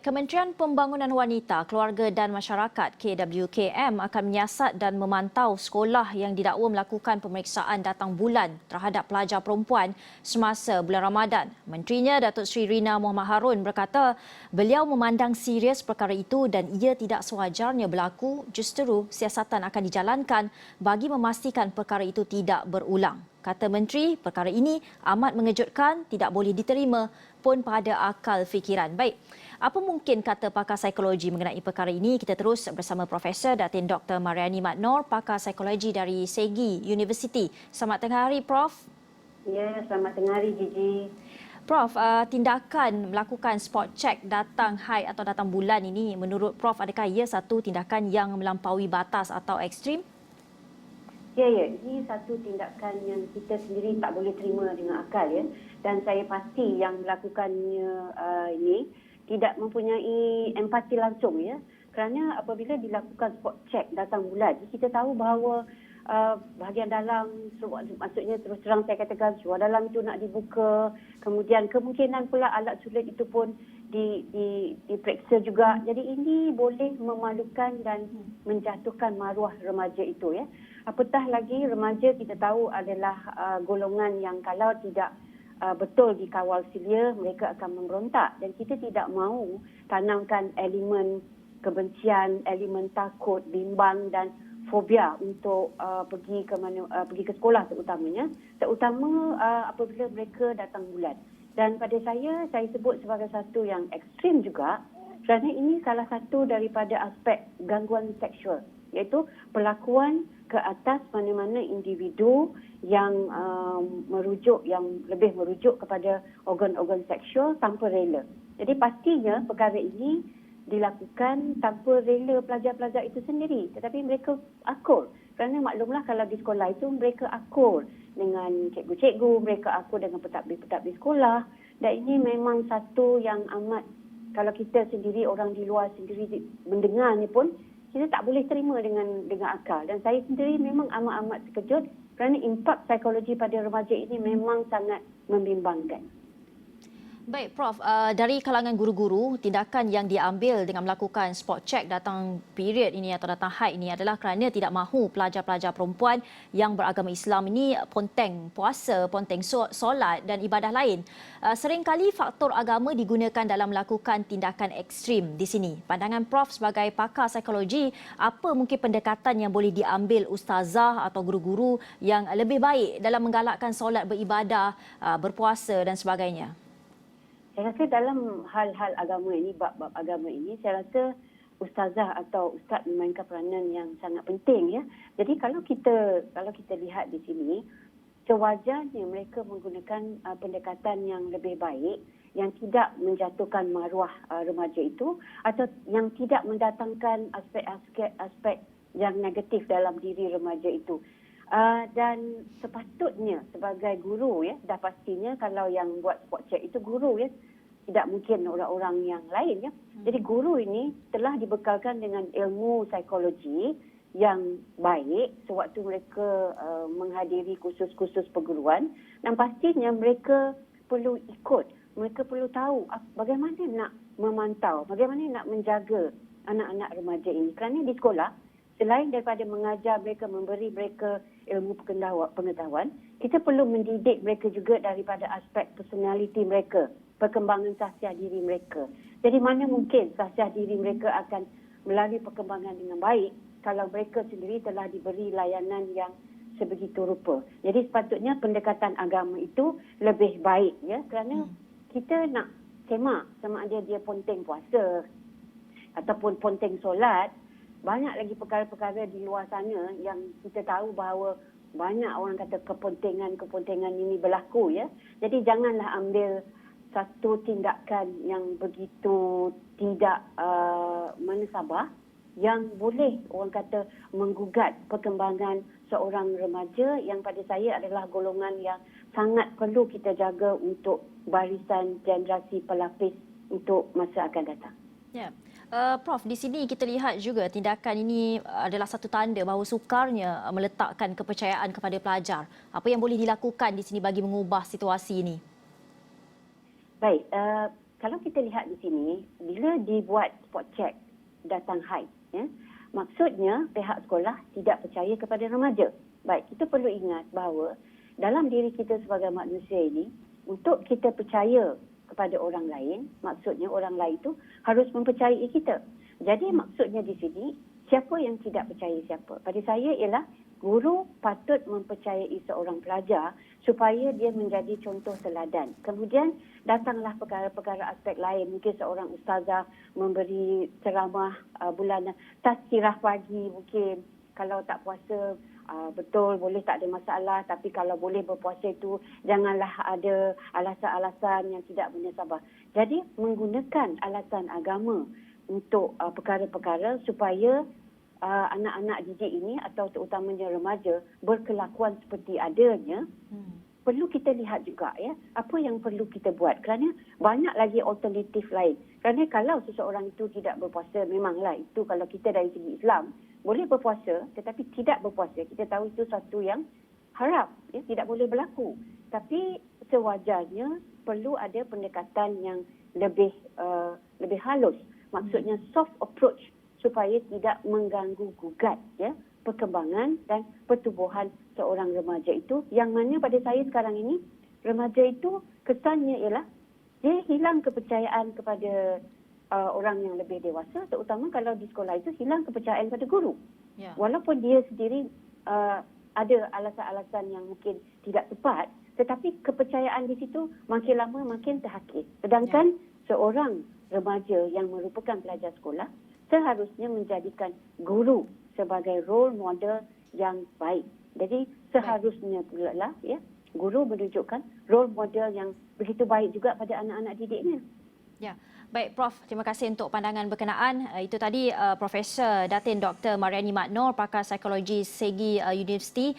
Kementerian Pembangunan Wanita, Keluarga dan Masyarakat KWKM akan menyiasat dan memantau sekolah yang didakwa melakukan pemeriksaan datang bulan terhadap pelajar perempuan semasa bulan Ramadan. Menterinya Datuk Seri Rina Mohamad Harun berkata beliau memandang serius perkara itu dan ia tidak sewajarnya berlaku, justru siasatan akan dijalankan bagi memastikan perkara itu tidak berulang. Kata Menteri, perkara ini amat mengejutkan, tidak boleh diterima pun pada akal fikiran. Baik, apa mungkin kata pakar psikologi mengenai perkara ini? Kita terus bersama Profesor Datin Dr. Mariani Mat Nor, pakar psikologi dari Segi University. Selamat tengah hari, Prof. Ya, selamat tengah hari, Gigi. Prof, tindakan melakukan spot check datang haid atau datang bulan ini menurut Prof, adakah ia satu tindakan yang melampaui batas atau ekstrim? Ya, ini satu tindakan yang kita sendiri tak boleh terima dengan akal, ya. Dan saya pasti yang melakukannya ini tidak mempunyai empati langsung, ya. Kerana apabila dilakukan spot check datang bulan, kita tahu bahawa bahagian dalam, maksudnya terus terang saya katakan, suara dalam itu nak dibuka, kemudian kemungkinan pula alat sulit itu pun diperiksa juga. Jadi ini boleh memalukan dan menjatuhkan maruah remaja itu, ya. Apatah lagi remaja kita tahu adalah golongan yang kalau tidak betul dikawal selia, mereka akan memberontak, dan kita tidak mahu tanamkan elemen kebencian, elemen takut, bimbang dan fobia untuk pergi ke sekolah terutama apabila mereka datang bulan. Dan pada saya sebut sebagai satu yang ekstrim juga, kerana ini salah satu daripada aspek gangguan seksual, iaitu perlakuan ke atas mana-mana individu yang lebih merujuk kepada organ-organ seksual tanpa rela. Jadi pastinya perkara ini dilakukan tanpa rela pelajar-pelajar itu sendiri, tetapi mereka akur. Kerana maklumlah kalau di sekolah itu mereka akur dengan cikgu-cikgu, mereka akur dengan pentadbir-pentadbir sekolah, dan ini memang satu yang amat, kalau kita sendiri, orang di luar sendiri mendengarnya pun, kita tak boleh terima dengan akal. Dan saya sendiri memang amat-amat terkejut kerana impak psikologi pada remaja ini memang sangat membimbangkan. Baik, Prof. Dari kalangan guru-guru, tindakan yang diambil dengan melakukan spot check datang period ini atau datang haid ini adalah kerana tidak mahu pelajar-pelajar perempuan yang beragama Islam ini ponteng puasa, ponteng solat dan ibadah lain. Seringkali faktor agama digunakan dalam melakukan tindakan ekstrim di sini. Pandangan Prof sebagai pakar psikologi, apa mungkin pendekatan yang boleh diambil ustazah atau guru-guru yang lebih baik dalam menggalakkan solat, beribadah, berpuasa dan sebagainya? Saya rasa dalam hal-hal agama ini, bab-bab agama ini, saya rasa ustazah atau ustaz memainkan peranan yang sangat penting, ya. Jadi kalau kita lihat di sini, sewajarnya mereka menggunakan pendekatan yang lebih baik, yang tidak menjatuhkan maruah remaja itu, atau yang tidak mendatangkan aspek yang negatif dalam diri remaja itu. Dan sepatutnya sebagai guru, ya, dah pastinya kalau yang buat spot check itu guru, ya, tidak mungkin orang-orang yang lain, ya. Jadi guru ini telah dibekalkan dengan ilmu psikologi yang baik sewaktu mereka menghadiri kursus-kursus perguruan, dan pastinya mereka perlu ikut, mereka perlu tahu bagaimana nak memantau, bagaimana nak menjaga anak-anak remaja ini. Kerana di sekolah, selain daripada mengajar mereka, memberi mereka ilmu pengetahuan, kita perlu mendidik mereka juga daripada aspek personality mereka, perkembangan sahsiah diri mereka. Jadi mana mungkin sahsiah diri mereka akan melalui perkembangan dengan baik kalau mereka sendiri telah diberi layanan yang sebegitu rupa. Jadi sepatutnya pendekatan agama itu lebih baik, ya, kerana kita nak semak sama ada dia ponteng puasa ataupun ponteng solat. Banyak lagi perkara-perkara di luar sana yang kita tahu bahawa banyak orang kata kepontengan ini berlaku, ya. Jadi janganlah ambil satu tindakan yang begitu tidak menasabah yang boleh orang kata menggugat perkembangan seorang remaja yang pada saya adalah golongan yang sangat perlu kita jaga untuk barisan generasi pelapis untuk masa akan datang. Ya. Prof, di sini kita lihat juga tindakan ini adalah satu tanda bahawa sukarnya meletakkan kepercayaan kepada pelajar. Apa yang boleh dilakukan di sini bagi mengubah situasi ini? Baik, kalau kita lihat di sini, bila dibuat spot check datang high, ya, maksudnya pihak sekolah tidak percaya kepada remaja. Baik, kita perlu ingat bahawa dalam diri kita sebagai manusia ini, untuk kita percaya kepada orang lain, maksudnya orang lain itu harus mempercayai kita. Jadi maksudnya di sini, siapa yang tidak percaya siapa? Pada saya ialah guru patut mempercayai seorang pelajar supaya dia menjadi contoh teladan. Kemudian datanglah perkara-perkara aspek lain. Mungkin seorang ustazah memberi ceramah bulanan, tazkirah pagi mungkin. Kalau tak puasa, betul boleh tak ada masalah. Tapi kalau boleh berpuasa itu, janganlah ada alasan-alasan yang tidak bernasabah. Jadi menggunakan alasan agama untuk perkara-perkara supaya anak-anak didik ini atau terutamanya remaja berkelakuan seperti adanya, perlu kita lihat juga ya, apa yang perlu kita buat. Kerana banyak lagi alternatif lain. Kerana kalau seseorang itu tidak berpuasa, memanglah itu kalau kita dari segi Islam, boleh berpuasa tetapi tidak berpuasa. Kita tahu itu satu yang haram, ya, tidak boleh berlaku. Tapi sewajarnya perlu ada pendekatan yang lebih halus. Maksudnya soft approach supaya tidak mengganggu gugat ya perkembangan dan pertumbuhan seorang remaja itu, yang mana pada saya sekarang ini remaja itu kesannya ialah dia hilang kepercayaan kepada orang yang lebih dewasa, terutama kalau di sekolah itu hilang kepercayaan pada guru. Ya. Walaupun dia sendiri ada alasan-alasan yang mungkin tidak tepat, tetapi kepercayaan di situ makin lama makin terhakis. Sedangkan seorang remaja yang merupakan pelajar sekolah seharusnya menjadikan guru sebagai role model yang baik. Jadi seharusnya pula lah ya, guru menunjukkan role model yang begitu baik juga pada anak-anak didiknya. Ya, baik Prof. Terima kasih untuk pandangan berkenaan. Itu tadi Profesor Datin Dr. Mariani Mak Noor, pakar psikologi Segi Universiti.